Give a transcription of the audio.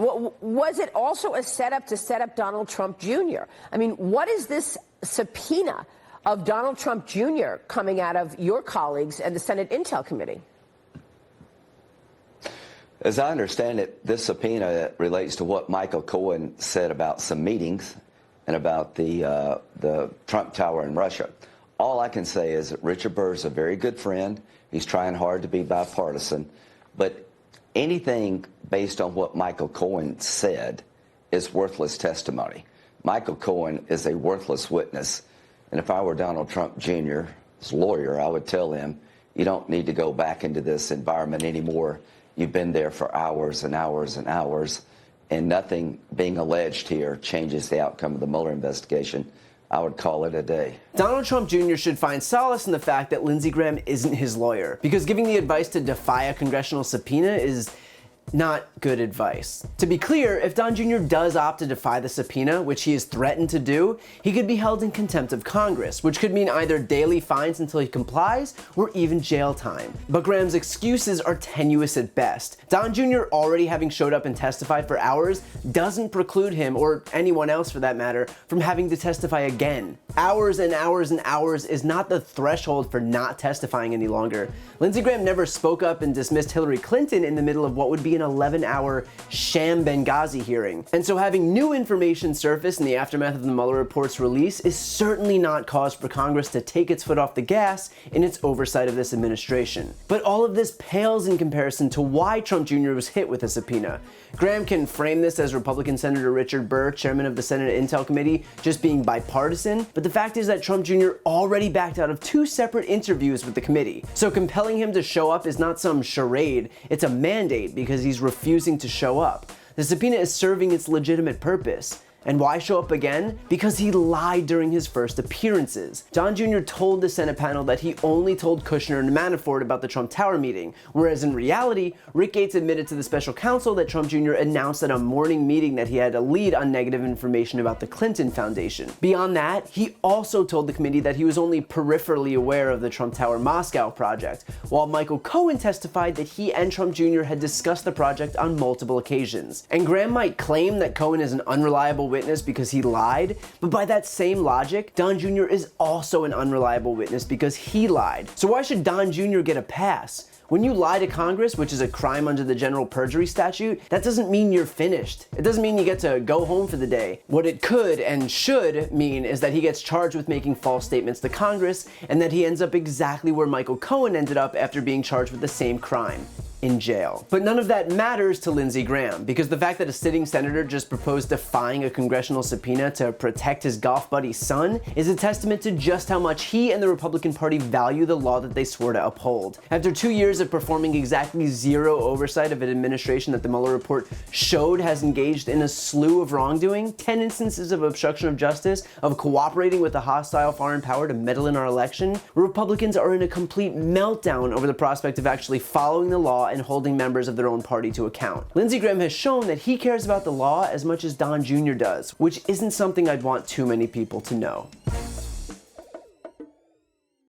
Was it also a setup to set up Donald Trump Jr.? I mean, what is this subpoena of Donald Trump Jr. coming out of your colleagues and the Senate Intel Committee? As I understand it, this subpoena relates to what Michael Cohen said about some meetings and about the Trump Tower in Russia. All I can say is that Richard Burr is a very good friend. He's trying hard to be bipartisan. But anything based on what Michael Cohen said is worthless testimony. Michael Cohen is a worthless witness. And if I were Donald Trump Jr.'s lawyer, I would tell him, you don't need to go back into this environment anymore. You've been there for hours and hours and hours, and nothing being alleged here changes the outcome of the Mueller investigation. I would call it a day. Donald Trump Jr. should find solace in the fact that Lindsey Graham isn't his lawyer, because giving the advice to defy a congressional subpoena is not good advice. To be clear, if Don Jr. does opt to defy the subpoena, which he has threatened to do, he could be held in contempt of Congress, which could mean either daily fines until he complies or even jail time. But Graham's excuses are tenuous at best. Don Jr. already having showed up and testified for hours doesn't preclude him, or anyone else for that matter, from having to testify again. Hours and hours and hours is not the threshold for not testifying any longer. Lindsey Graham never spoke up and dismissed Hillary Clinton in the middle of what would be an 11-hour sham Benghazi hearing. And so having new information surface in the aftermath of the Mueller report's release is certainly not cause for Congress to take its foot off the gas in its oversight of this administration. But all of this pales in comparison to why Trump Jr. was hit with a subpoena. Graham can frame this as Republican Senator Richard Burr, chairman of the Senate Intel Committee, just being bipartisan, but the fact is that Trump Jr. already backed out of 2 separate interviews with the committee. So compelling him to show up is not some charade, it's a mandate because he's refusing to show up. The subpoena is serving its legitimate purpose. And why show up again? Because he lied during his first appearances. Don Jr. told the Senate panel that he only told Kushner and Manafort about the Trump Tower meeting, whereas in reality, Rick Gates admitted to the special counsel that Trump Jr. announced at a morning meeting that he had a lead on negative information about the Clinton Foundation. Beyond that, he also told the committee that he was only peripherally aware of the Trump Tower Moscow project, while Michael Cohen testified that he and Trump Jr. had discussed the project on multiple occasions. And Graham might claim that Cohen is an unreliable witness because he lied, but by that same logic, Don Jr. is also an unreliable witness because he lied. So why should Don Jr. get a pass? When you lie to Congress, which is a crime under the general perjury statute, that doesn't mean you're finished. It doesn't mean you get to go home for the day. What it could and should mean is that he gets charged with making false statements to Congress, and that he ends up exactly where Michael Cohen ended up after being charged with the same crime. In jail. But none of that matters to Lindsey Graham, because the fact that a sitting senator just proposed defying a congressional subpoena to protect his golf buddy's son is a testament to just how much he and the Republican Party value the law that they swore to uphold. After 2 years of performing exactly zero oversight of an administration that the Mueller report showed has engaged in a slew of wrongdoing, 10 instances of obstruction of justice, of cooperating with a hostile foreign power to meddle in our election, Republicans are in a complete meltdown over the prospect of actually following the law and holding members of their own party to account. Lindsey Graham has shown that he cares about the law as much as Don Jr. does, which isn't something I'd want too many people to know.